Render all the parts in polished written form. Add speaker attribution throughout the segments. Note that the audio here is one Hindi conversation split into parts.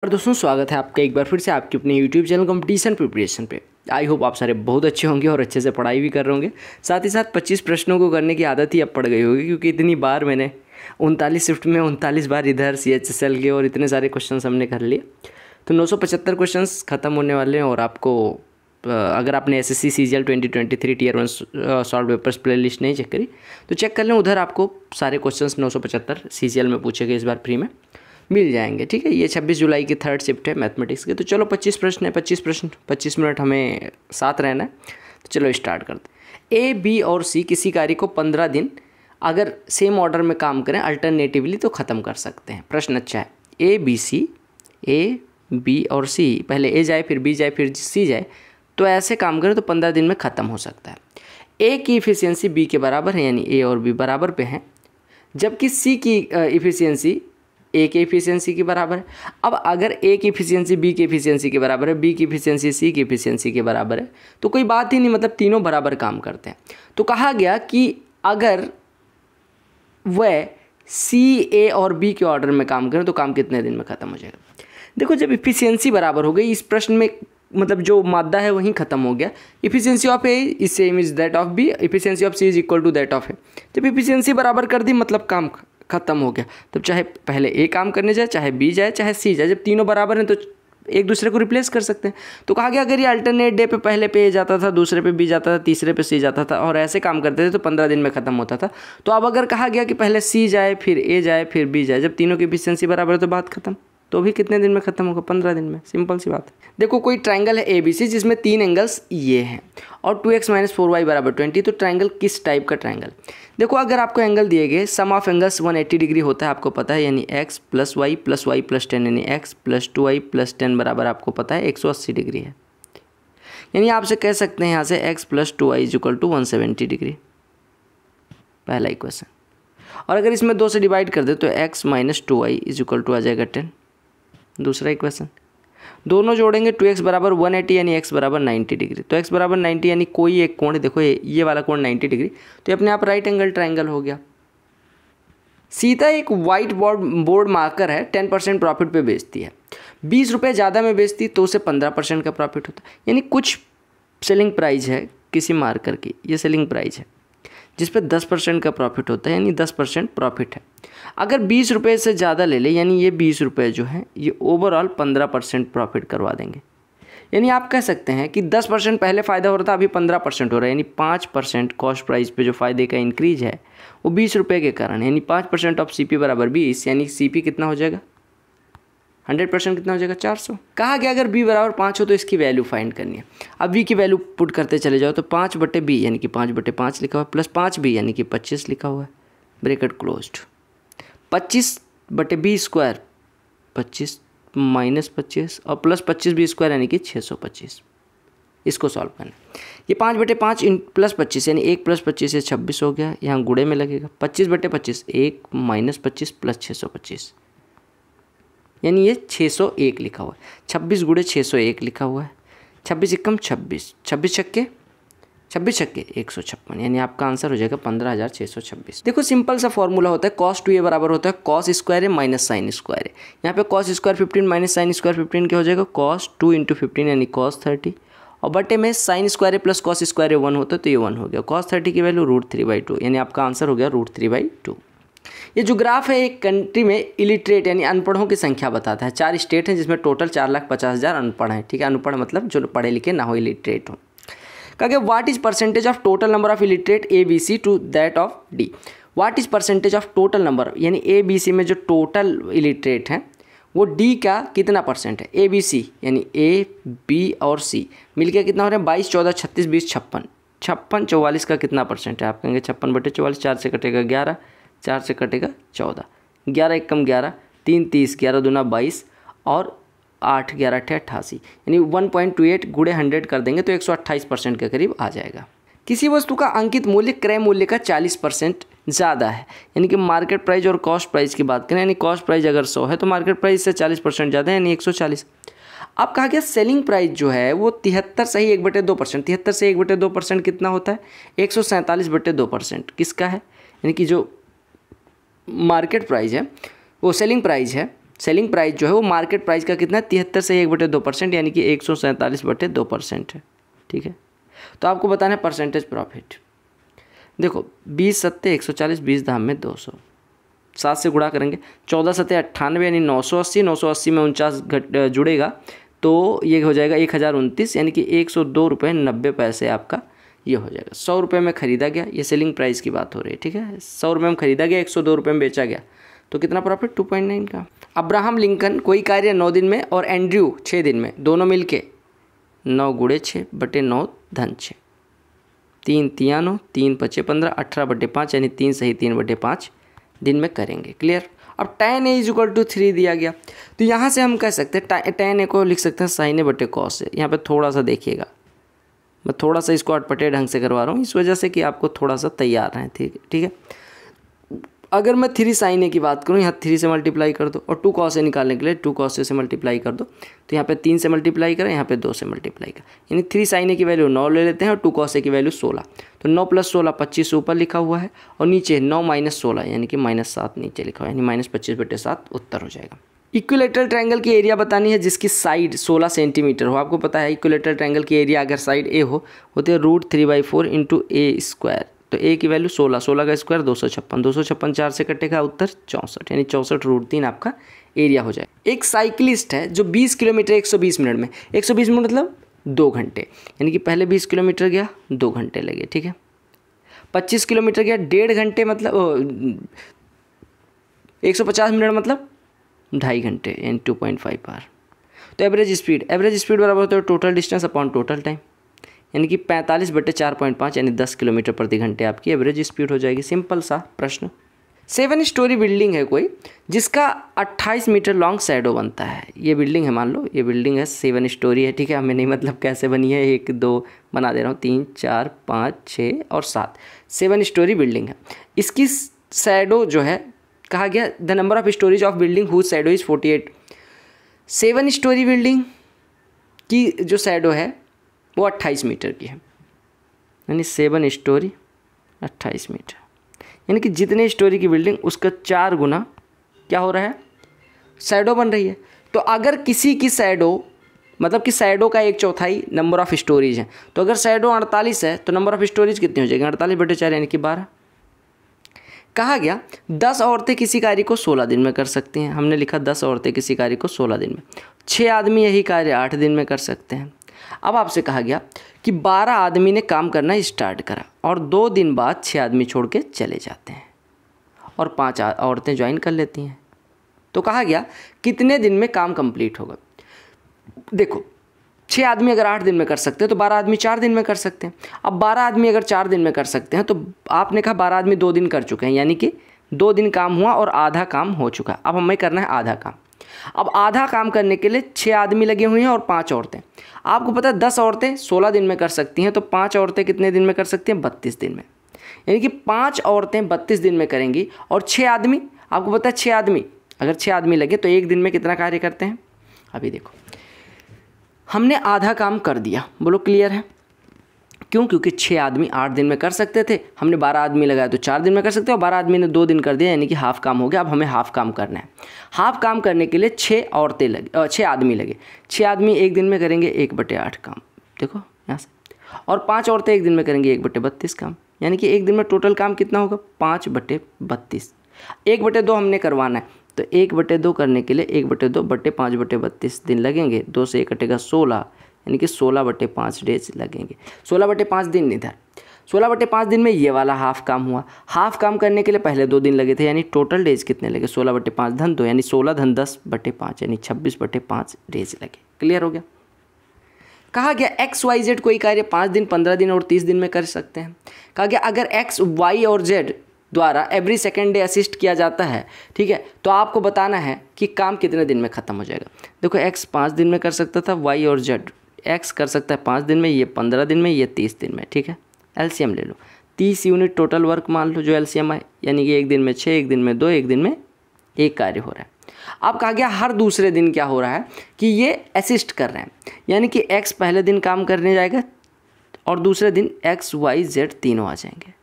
Speaker 1: और दोस्तों स्वागत है आपका एक बार फिर से आपके अपने YouTube चैनल कंपटीशन प्रिपरेशन पे। आई होप आप सारे बहुत अच्छे होंगे और अच्छे से पढ़ाई भी कर रहे होंगे। साथ ही साथ 25 प्रश्नों को करने की आदत ही अब पड़ गई होगी, क्योंकि इतनी बार मैंने 39 शिफ्ट में 39 बार इधर CHSL के और इतने सारे क्वेश्चन हमने कर लिए। तो 975 क्वेश्चन ख़त्म होने वाले हैं। और आपको अगर आपने SSC CGL 2023 Tier 1 solve papers play list नहीं चेक करी तो चेक कर लें। उधर आपको सारे क्वेश्चंस 975 CGL में पूछे गए इस बार फ्री में मिल जाएंगे। ठीक है, ये 26 जुलाई की थर्ड शिफ्ट है मैथमेटिक्स के। तो चलो 25 प्रश्न है, 25 प्रश्न 25 मिनट हमें साथ रहना है। तो चलो स्टार्ट करते हैं। A, B और C किसी कार्य को 15 दिन अगर सेम ऑर्डर में काम करें अल्टरनेटिवली तो ख़त्म कर सकते हैं। प्रश्न अच्छा है। A, B और C, पहले A जाए फिर B जाए फिर C जाए, तो ऐसे काम करें तो 15 दिन में ख़त्म हो सकता है। A की इफ़िशियंसी B के बराबर है, यानी A और B बराबर पे हैं, जबकि C की इफ़िशियंसी A की इफ़िशियंसी के बराबर है। अब अगर A की इफ़िशियंसी B की इफ़िशियंसी के बराबर है, B की इफ़िशियंसी C की इफ़िशियंसी के बराबर है, तो कोई बात ही नहीं, मतलब तीनों बराबर काम करते हैं। तो कहा गया कि अगर वह C, A और B के ऑर्डर में काम करें तो काम कितने दिन में ख़त्म हो जाएगा। देखो, जब इफ़िशियंसी बराबर हो गई, इस प्रश्न में मतलब जो मादा है वहीं ख़त्म हो गया। Efficiency of A is same is that of B, efficiency of C is equal to that of A। जब इफ़िशियंसी बराबर कर दी मतलब काम ख़त्म हो गया। तब चाहे पहले A काम करने जाए, चाहे B जाए, चाहे C जाए, जब तीनों बराबर हैं तो एक दूसरे को रिप्लेस कर सकते हैं। तो कहा गया अगर ये अल्टरनेट डे पे पहले पे A जाता था, दूसरे पे B जाता था, तीसरे पे C जाता था और ऐसे काम करते थे तो 15 दिन में ख़त्म होता था। तो अब अगर कहा गया कि पहले C जाए फिर A जाए फिर B जाए, जब तीनों की एफिशिएंसी बराबर है तो बात खत्म। तो भी कितने दिन में ख़त्म होगा? 15 दिन में। सिंपल सी बात है। देखो, कोई ट्रायंगल है ABC जिसमें 3 एंगल्स ये हैं और 2x - 4y बराबर 20। तो ट्रायंगल किस टाइप का ट्रायंगल? देखो, अगर आपको एंगल दिए गए, सम ऑफ एंगल्स 180 डिग्री होता है, आपको पता है, यानी x + y + y + 10, यानी x + 2y + 10 बराबर आपको पता है 180 डिग्री है। यानी आपसे कह सकते हैं यहाँ से x + 2y = 170 डिग्री, पहला इक्वेशन। और अगर इसमें 2 से डिवाइड कर दे तो x - 2y = आ जाएगा 10, दूसरा इक्वेशन। दोनों जोड़ेंगे 2x बराबर 180 यानी x बराबर 90 डिग्री। तो x बराबर 90 यानी कोई एक कोण, देखो ये वाला कोण 90 डिग्री, तो ये अपने आप राइट एंगल ट्रायंगल हो गया। सीता एक वाइट बोर्ड मार्कर है, 10% प्रॉफिट पे बेचती है। 20 रुपये ज़्यादा में बेचती तो उसे 15% का प्रॉफिट होता। यानी कुछ सेलिंग प्राइस है किसी मार्कर की, ये सेलिंग प्राइस है जिस पे 10% का प्रॉफिट होता है, यानी 10% प्रॉफिट है। अगर 20 रुपये से ज़्यादा ले ले, यानी ये 20 रुपये जो है ये ओवरऑल 15% प्रॉफिट करवा देंगे। यानी आप कह सकते हैं कि 10% पहले फ़ायदा हो रहा था, अभी 15% हो रहा है, यानी 5% कॉस्ट प्राइस पे जो फ़ायदे का इंक्रीज है वो 20 रुपये के कारण, यानी 5% ऑफ CP बराबर 20, यानी CP कितना हो जाएगा? 100% कितना हो जाएगा? 400। कहा गया अगर B बराबर 5 हो तो इसकी वैल्यू फाइंड करनी है। अब B की वैल्यू पुट करते चले जाओ तो 5/B यानी कि 5/5 लिखा हुआ है, प्लस 5B यानी कि 25 लिखा हुआ है, ब्रैकेट क्लोज्ड। 25/B स्क्वायर 25 - 25 और प्लस 25B स्क्वायर यानी कि 625। इसको सॉल्व करना। ये 5/5 प्लस 25 यानी 1 + 25 से 26 हो गया, यहाँ गुणे में लगेगा। 25/25 1 - 25 प्लस 625, यानी ये 601 लिखा हुआ है। 26 × 601 लिखा हुआ है। 26 × 26, 26 छक्के 156, यानी आपका आंसर हो जाएगा 15,626। देखो, सिंपल सा फॉर्मूला होता है, cos 2a बराबर होता है cos स्क्वायर है माइनस साइन स्क्वायर है। यहाँ पे cos square 15 minus sine square 15 क्या हो जाएगा? cos 2 × 15 यानी cos 30, और बटे में साइन स्क्वायर है प्लस cos स्क्वायर है 1 होता है तो ये 1 हो गया। cos 30 की वैल्यू √3/2, यानी आपका आंसर हो गया √3/2। ये जो ग्राफ है एक कंट्री में इलिटरेट यानी अनपढ़ों की संख्या बताता है। 4 स्टेट हैं जिसमें टोटल 4,50,000 अनपढ़ हैं। ठीक है, अनपढ़ मतलब जो पढ़े लिखे ना हो, इलिटरेट हो। कहा what is percentage of total number of illiterate ABC to that of D। What is percentage of total number, यानी ABC में जो टोटल इलिटरेट हैं वो D का कितना परसेंट है? ABC यानी A, B और C मिलकर कितना हो रहा है? 22, 14, 36, 20, 56। 56, 44 का कितना परसेंट है? आप कहेंगे 56/44, 4 से कटेगा 11, 4 से कटेगा 14, 11 × 11, 3 30, 11 दूना 22 और 8 11 88, यानी 1.28 × 100 कर देंगे तो 128% के करीब आ जाएगा। किसी वस्तु का अंकित मूल्य क्रय मूल्य का 40% ज़्यादा है, यानी कि मार्केट प्राइस और कॉस्ट प्राइस की बात करें, यानी कॉस्ट प्राइस अगर 100 है तो मार्केट प्राइस से 40% ज़्यादा है, यानी 140। अब कहा गया सेलिंग प्राइस जो है वो 73 से ही 1/2%, 73 से 1/2% कितना होता है? 147/2% किसका है? यानी कि जो मार्केट प्राइस है वो सेलिंग प्राइस है सेलिंग प्राइस जो है वो मार्केट प्राइस का कितना 73 से 1/2%, यानी कि 147/2% है। ठीक है, तो आपको बताना है परसेंटेज प्रॉफिट। देखो 20 सत्ते 140, 20 धाम में 200, 7 से गुणा करेंगे, 14 सत्ते 98 यानी 980, 980 में 49 जुड़ेगा तो ये हो जाएगा 1029, यानी कि 102.90 आपका ये हो जाएगा। 100 रुपये में ख़रीदा गया, ये सेलिंग प्राइस की बात हो रही है। ठीक है, 100 रुपये में ख़रीदा गया, 102 रुपये में बेचा गया, तो कितना प्रॉफिट 2.9 का। अब्राहम लिंकन कोई कार्य 9 दिन में और एंड्रयू 6 दिन में, दोनों मिलके 9 गुणे 6/9 धन 6, 3 तिया 9, 3 पचे 15, 18/5 यानी 3 सही 3/5 दिन में करेंगे। क्लियर। अब tan a = 3 दिया गया, तो यहाँ से हम कह सकते हैं tan a को लिख सकते हैं sin a / cos a। यहाँ पे थोड़ा सा देखिएगा, मैं थोड़ा सा इसको अटपटे ढंग से करवा रहा हूँ इस वजह से कि आपको थोड़ा सा तैयार रहें। ठीक है, अगर मैं 3 sin a की बात करूँ, यहाँ 3 से मल्टीप्लाई कर दो, और 2 cos a निकालने के लिए 2 cos a से मल्टीप्लाई कर दो, तो यहाँ पे 3 से मल्टीप्लाई करें, यहाँ पे 2 से मल्टीप्लाई करें, यानी 3 sin a की वैल्यू 9 ले लेते हैं और 2 cos a की वैल्यू 16, तो 9 + 16 25 ऊपर लिखा हुआ है, और नीचे 9 - 16 यानी कि -7 नीचे लिखा हुआ है, यानी -25/7 उत्तर हो जाएगा। इक्विलेटरल ट्रायंगल की एरिया बतानी है जिसकी साइड 16 सेंटीमीटर हो। आपको पता है इक्विलेटरल ट्रायंगल की एरिया अगर साइड ए हो होती है √3/4 × a², तो a की वैल्यू 16, 16 का स्क्वायर 256, 256 4 से कटेगा, उत्तर 64, यानी 64√3 आपका एरिया हो जाए। एक साइकिलिस्ट है जो 20 किलोमीटर 120 मिनट में, 120 मिनट मतलब 2 घंटे, यानी कि पहले 20 किलोमीटर गया 2 घंटे लगे। ठीक है, 25 किलोमीटर गया 1.5 घंटे, मतलब 150 मिनट मतलब 2.5 घंटे, यानी 2.5 आवर। तो एवरेज स्पीड बराबर होता है total distance upon total time, यानी कि 45/4.5 यानी 10 किलोमीटर प्रति घंटे आपकी एवरेज स्पीड हो जाएगी। सिंपल सा प्रश्न। 7 स्टोरी बिल्डिंग है कोई जिसका 28 मीटर लॉन्ग शैडो बनता है। ये बिल्डिंग है, मान लो ये बिल्डिंग है, 7 स्टोरी है। ठीक है, हमें नहीं मतलब कैसे बनी है, 1 2 बना दे रहा हूँ, 3 4 5 6 और 7, 7 स्टोरी बिल्डिंग है। इसकी शैडो जो है, कहा गया the number of stories of building whose shadow is 48। 7 story building की जो शैडो है वो 28 मीटर की है, यानी 7 स्टोरी 28 मीटर, यानी कि जितने स्टोरी की बिल्डिंग उसका 4 गुना क्या हो रहा है, शैडो बन रही है। तो अगर किसी की शैडो, मतलब कि शैडो का 1/4 नंबर ऑफ स्टोरीज है, तो अगर शैडो 48 है तो नंबर ऑफ स्टोरीज कितनी हो जाएगी, 48/4 यानी कि 12। कहा गया 10 औरतें किसी कार्य को 16 दिन में कर सकती हैं। हमने लिखा 10 औरतें किसी कार्य को 16 दिन में, 6 आदमी यही कार्य 8 दिन में कर सकते हैं। अब आपसे कहा गया कि 12 आदमी ने काम करना स्टार्ट करा और 2 दिन बाद 6 आदमी छोड़ के चले जाते हैं और 5 औरतें ज्वाइन कर लेती हैं। तो कहा गया कितने दिन में काम कंप्लीट होगा। देखो 6 आदमी अगर 8 दिन में कर सकते हैं तो 12 आदमी 4 दिन में कर सकते हैं। अब 12 आदमी अगर 4 दिन में कर सकते हैं तो आपने कहा 12 आदमी 2 दिन कर चुके हैं, यानी कि 2 दिन काम हुआ और आधा काम हो चुका है। अब हमें करना है आधा काम। अब आधा काम करने के लिए 6 आदमी लगे हुए हैं और 5 औरतें। आपको पता है 10 औरतें 16 दिन में कर सकती हैं, तो 5 औरतें कितने दिन में कर सकती हैं, 32 दिन में। यानी कि 5 औरतें 32 दिन में करेंगी और 6 आदमी, आपको पता है 6 आदमी, अगर 6 आदमी लगे तो 1 दिन में कितना कार्य करते हैं। अभी देखो हमने आधा काम कर दिया, बोलो क्लियर है। क्यों? क्योंकि 6 आदमी 8 दिन में कर सकते थे, हमने 12 आदमी लगाया तो 4 दिन में कर सकते हो, और 12 आदमी ने 2 दिन कर दिया, यानी कि हाफ काम हो गया। अब हमें हाफ काम करना है। हाफ काम करने के लिए 6 आदमी लगे। 6 आदमी 1 दिन में करेंगे 1/8 काम, देखो यहाँ से, और 5 औरतें 1 दिन में करेंगी 1/32 काम, यानी कि 1 दिन में टोटल काम कितना होगा, 5/32। 1/2 हमने करवाना है, तो 1/2 करने के लिए 1/2 बटे 5/32 दिन लगेंगे। 2 से 1 कटेगा 16, यानी कि 16/5 डेज लगेंगे। 16/5 दिन इधर, 16/5 दिन में ये वाला हाफ काम हुआ। हाफ काम करने के लिए पहले 2 दिन लगे थे, यानी टोटल डेज कितने लगे, 16/5 धन 2, यानी 16 धन 10/5, यानी 26/5 डेज लगे। क्लियर हो गया। कहा गया XYZ कोई कार्य 5 दिन 15 दिन और 30 दिन में कर सकते हैं। कहा गया अगर X Y और Z द्वारा एवरी सेकेंड डे असिस्ट किया जाता है, ठीक है, तो आपको बताना है कि काम कितने दिन में ख़त्म हो जाएगा। देखो X 5 दिन में कर सकता था, Y और Z, X कर सकता है 5 दिन में, ये 15 दिन में, ये 30 दिन में। ठीक है, LCM ले लो, 30 यूनिट टोटल वर्क मान लो जो LCM है, यानी कि 1 दिन में 6, 1 दिन में 2, 1 दिन में 1 कार्य हो रहा है। अब कहा गया हर दूसरे दिन क्या हो रहा है कि ये असिस्ट कर रहे हैं, यानी कि X पहले दिन काम करने जाएगा और दूसरे दिन X Y Z तीनों आ जाएंगे।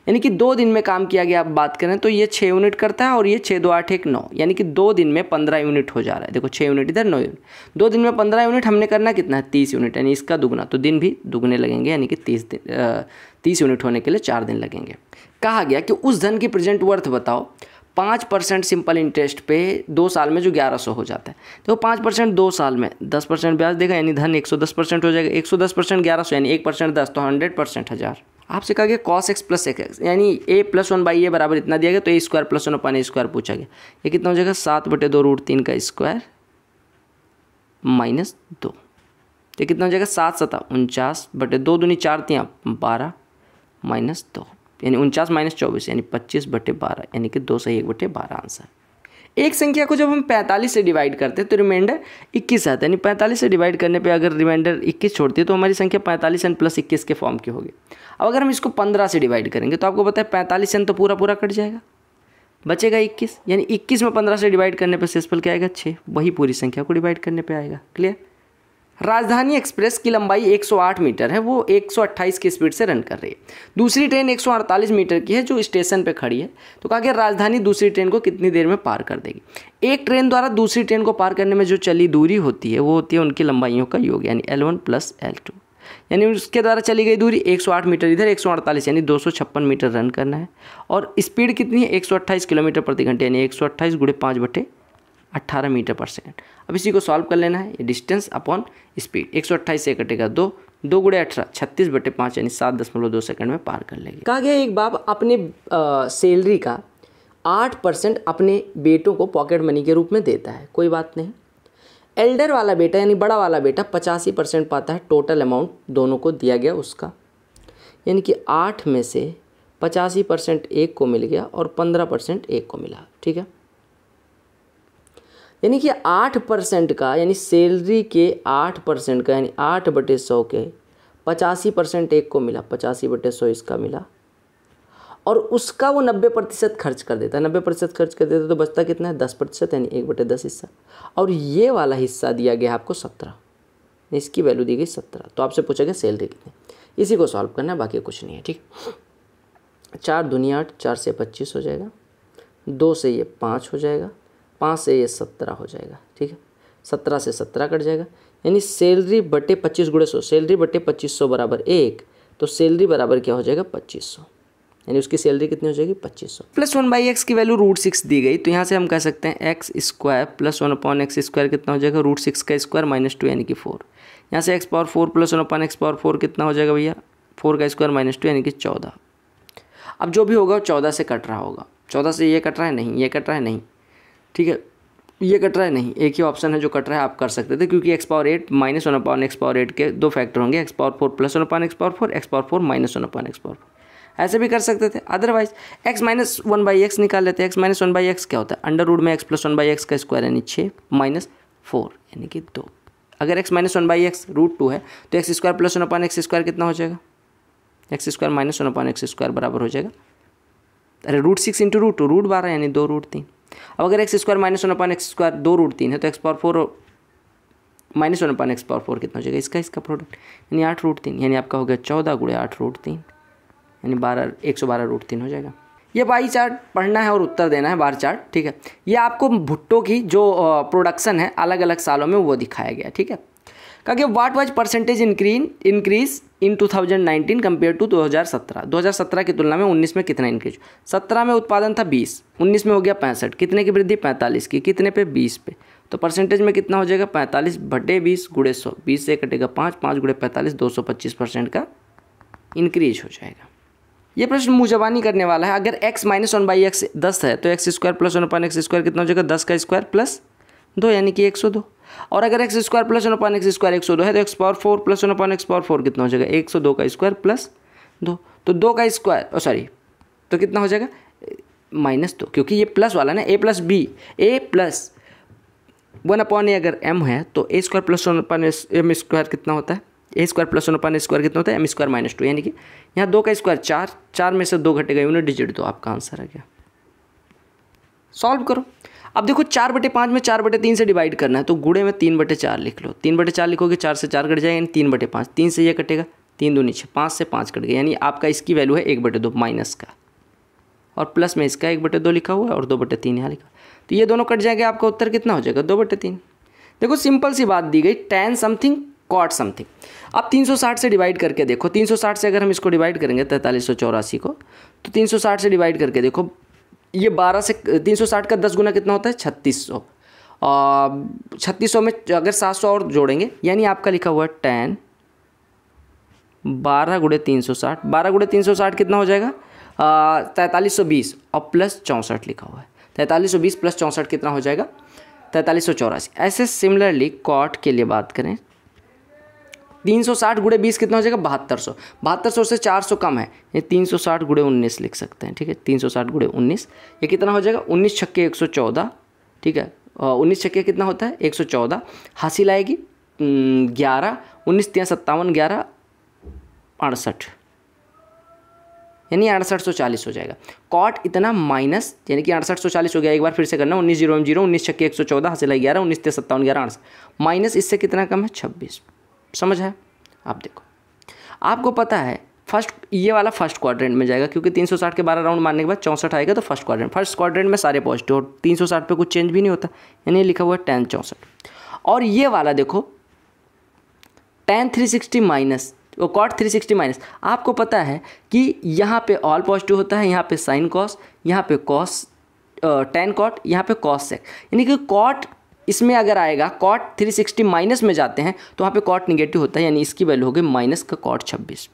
Speaker 1: यानी कि 2 दिन में काम किया गया। आप बात करें तो ये 6 यूनिट करता है और ये 6 2 8 1 9, यानी कि 2 दिन में 15 यूनिट हो जा रहा है। देखो 6 यूनिट इधर 9 यूनिट, 2 दिन में 15 यूनिट हमने करना कितना है 30 यूनिट, यानी इसका दुगना, तो दिन भी दुगने लगेंगे, यानी कि 30 यूनिट होने के लिए 4 दिन लगेंगे। कहा गया कि उस धन की प्रेजेंट वर्थ बताओ 5% सिंपल इंटरेस्ट पे 2 साल में जो 1100 हो जाता है। तो 5% 2 साल में 10% ब्याज देगा, यानी धन 110% हो जाएगा। 110% 1100 यानी 1% 10, तो 100% 1000। आपसे कहा गया cos x प्लस x यानी a प्लस 1/a बराबर इतना दिया गया, तो a स्क्वायर प्लस 1/a² पूछा गया। ये कितना हो जाएगा 7/2√3 का स्क्वायर माइनस 2। तो कितना हो जाएगा 7 7 49/2 दूनी 4 3 12 माइनस 2, यानी 49 माइनस 24 यानी 25/12, यानी कि 2 सही 1/12 आंसर। एक संख्या को जब हम 45 से डिवाइड करते हैं तो रिमाइंडर 21 आता है, यानी 45 से डिवाइड करने पे अगर रिमाइंडर 21 छोड़ती है तो हमारी संख्या 45n प्लस 21 के फॉर्म की होगी। अब अगर हम इसको 15 से डिवाइड करेंगे तो आपको पता है 45n तो पूरा पूरा कट जाएगा, बचेगा 21, यानी 21 में 15 से डिवाइड करने पर शेषफल क्या आएगा 6, वही पूरी संख्या को डिवाइड करने पर आएगा। क्लियर। राजधानी एक्सप्रेस की लंबाई 108 मीटर है, वो 128 की स्पीड से रन कर रही है। दूसरी ट्रेन 148 मीटर की है जो स्टेशन पे खड़ी है। तो कहा गया राजधानी दूसरी ट्रेन को कितनी देर में पार कर देगी। एक ट्रेन द्वारा दूसरी ट्रेन को पार करने में जो चली दूरी होती है वो होती है उनकी लंबाइयों का योग, यानी L1 प्लस L2, यानी उसके द्वारा चली गई दूरी 108 मीटर, इधर 148 यानी 256 मीटर रन करना है। और स्पीड कितनी है 128 किलोमीटर प्रति घंटे, यानी 128 गुणे 5/18 मीटर पर सेकंड। अब इसी को सॉल्व कर लेना है, ये डिस्टेंस अपॉन स्पीड। 128 से कटेगा 2, 2 गुणे 18 36/5 यानी 7.2 सेकंड में पार कर लेगी। कहा गया एक बाप अपने सैलरी का 8% अपने बेटों को पॉकेट मनी के रूप में देता है, कोई बात नहीं। एल्डर वाला बेटा यानी बड़ा वाला बेटा 85% पाता है, टोटल अमाउंट दोनों को दिया गया उसका, यानी कि 8 में से 85% एक को मिल गया और 15% एक को मिला। ठीक है, यानी कि 8% का, यानी सैलरी के 8% का, यानी 8/100 के 85% एक को मिला, 85/100 इसका मिला, और उसका वो 90% खर्च कर देता है। 90% खर्च कर देता है तो बचता कितना है 10%, यानी 1/10 हिस्सा। और ये वाला हिस्सा दिया गया आपको 17, इसकी वैल्यू दी गई 17। तो आपसे पूछा गया सैलरी कितनी, इसी को सॉल्व करना है, बाकी कुछ नहीं है। ठीक, 4 दूनी 8, 4 से 25 हो जाएगा, 2 से ये 5 हो जाएगा, 5 से ये 17 हो जाएगा। ठीक है, 17 से 17 कट जाएगा, यानी सैलरी बटे 25 गुणे 100, सैलरी बटे 2500 बराबर 1, तो सैलरी बराबर क्या हो जाएगा 2500, यानी उसकी सैलरी कितनी हो जाएगी 2500। प्लस 1/x की वैल्यू √6 दी गई, तो यहाँ से हम कह सकते हैं x² प्लस 1/x² कितना हो जाएगा √6 का स्क्वायर माइनस 2 यानी कि 4। यहाँ से x⁴ प्लस 1/x⁴ कितना हो जाएगा भैया 4 का स्क्वायर माइनस 2 यानी कि 14। अब जो भी होगा 14 से कट रहा होगा, 14 से ये कट रहा है नहीं, ये कट रहा है नहीं, ठीक है, ये कट रहा है नहीं, एक ही ऑप्शन है जो कट रहा है, आप कर सकते थे, क्योंकि x⁴ माइनस 1/x⁴ के 2 फैक्टर होंगे, x⁴ plus 1/x⁴, x⁴ minus 1/x⁴, ऐसे भी कर सकते थे। अदरवाइज x माइनस 1/x निकाल लेते हैं। x माइनस 1/x क्या होता है अंडर रूट में x प्लस 1/x का स्क्वायर यानी 6 माइनस 4 यानी कि 2। अगर x माइनस 1/x √2 है तो x² प्लस 1/x² कितना हो जाएगा x² माइनस 1/x² बराबर हो जाएगा, अरे √6 इंटू √2 √12 यानी 2√3। अब अगर x² माइनस 1/x² 2√3 है तो x⁴ माइनस 1/x⁴ कितना हो जाएगा इसका प्रोडक्ट यानी 8√3, यानी आपका हो गया 14 गुणे 8√3 यानी 112√3 हो जाएगा। ये बाई चार्ट पढ़ना है और उत्तर देना है, बार चार्ट। ठीक है, ये आपको भुट्टो की जो प्रोडक्शन है अलग अलग सालों में वो दिखाया गया। ठीक है, कहा कि what was percentage increase in 2019 compare to 2017। 2017 की तुलना में 19 में कितना इंक्रीज। 17 में उत्पादन था 20, 19 में हो गया 65, कितने की वृद्धि 45 की, कितने पे 20 पे, तो परसेंटेज में कितना हो जाएगा 45/20 गुणे 100, 20 से कटेगा 5, 5 गुणे 45 225% का इंक्रीज हो जाएगा। ये प्रश्न मुँह जबानी करने वाला है। अगर x माइनस 1/x 10 है तो x² प्लस 1/x² कितना हो जाएगा 10 का स्क्वायर प्लस 2 यानी कि 102। और अगर x² प्लस 1/x² 102 है तो x⁴ प्लस 1/x⁴ कितना हो जाएगा 102 का स्क्वायर प्लस 2, तो 2 का स्क्वायर सॉरी तो कितना हो जाएगा -2, क्योंकि ये प्लस वाला ना a plus b, a plus 1/a अगर m है तो a² प्लस 1/m² कितना होता है a² प्लस 1/a² कितना होता है m² माइनस 2, यानी कि यहाँ 2 का स्क्वायर 4, 4 में से 2 घटेगा यूनिट डिजिट, तो आपका आंसर है क्या। सॉल्व करो। अब देखो 4/5 में 4/3 से डिवाइड करना है तो गुणे में 3/4 लिख लो। 3/4 लिखोगे 4 से 4 कट जाएगा यानी 3/5, 3 से ये कटेगा 3 दूनी 6, 5 से 5 कट गए, यानी आपका इसकी वैल्यू है 1/2 माइनस का, और प्लस में इसका 1/2 लिखा हुआ है और 2/3 यहाँ लिखा। तो ये दोनों कट जाएंगे, आपका उत्तर कितना हो जाएगा 2/3। देखो सिंपल सी बात दी गई, tan समथिंग कॉट समथिंग। अब 360 से डिवाइड करके देखो, 360 से अगर हम इसको डिवाइड करेंगे 4384 को, तो 360 से डिवाइड करके देखो, ये 12 से 360 का 10 गुना कितना होता है 3600, और 3600 में अगर 700 और जोड़ेंगे, यानी आपका लिखा हुआ है tan 12 × 360, 12 × 360 कितना हो जाएगा 4320 और प्लस 64 लिखा हुआ है, 4320 प्लस 64 कितना हो जाएगा 4384। ऐसे सिमिलरली कॉट के लिए बात करें, 360 × 20 कितना हो जाएगा 7200, 7200 से 400 कम है, ये 360 × 19 लिख सकते हैं, ठीक है। 360 × 19 ये कितना हो जाएगा 19 छक्के 114, ठीक है। 19 छक्के कितना होता है 114, हासिल आएगी 11, 19 × 57 11 68, यानी 6840 हो जाएगा। कॉट इतना माइनस, यानी कि 6840 हो गया। एक बार फिर से करना, 19 0 0, 19 छक्के 114, हासिल है 11, 19 × 57 11 68, माइनस इससे कितना कम है 26। समझ है? आप देखो, आपको पता है फर्स्ट, ये वाला फर्स्ट क्वाड्रेंट में जाएगा, क्योंकि 360 के 12 राउंड मारने के बाद 64 आएगा, तो फर्स्ट क्वाड्रेंट में सारे पॉजिटिव, और 360 पे कुछ चेंज भी नहीं होता, यानी लिखा हुआ है tan 64। और ये वाला देखो tan 360 माइनस, वो कॉट 360 माइनस, आपको पता है कि यहाँ पे ऑल पॉजिटिव होता है, यहाँ पे साइन कॉस, यहाँ पे कॉस tan कॉट, यहाँ पे कॉस सेक, यानी कि कॉट इसमें अगर आएगा, कॉट 360 माइनस में जाते हैं तो वहाँ पे कॉट निगेटिव होता है, यानी इसकी वैल्यू हो गई माइनस का कॉट 26।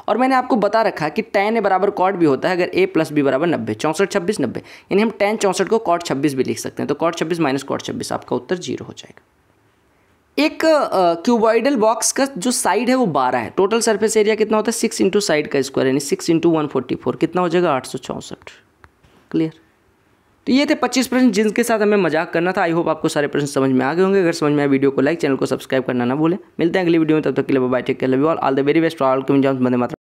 Speaker 1: और मैंने आपको बता रखा है कि tan ए बराबर कॉट भी होता है अगर a + b = 90, 64 26 90, यानी हम tan 64 को कॉट 26 भी लिख सकते हैं, तो कॉट 26 माइनस कॉट 26, आपका उत्तर 0 हो जाएगा। एक क्यूबॉइडल बॉक्स का जो साइड है वो 12 है, टोटल सरफेस एरिया कितना होता है 6 × साइड का स्क्वायर, यानी 6 × 144 कितना हो जाएगा 864। क्लियर? तो ये थे 25 प्रश्न जिनके साथ हमें मजाक करना था। आई होप आपको सारे प्रश्न समझ में आ गए होंगे। अगर समझ में आए वीडियो को लाइक, चैनल को सब्सक्राइब करना ना भूलें। मिलते हैं अगली वीडियो में, तब तक के लिए bye, take care, love you all the very best for all.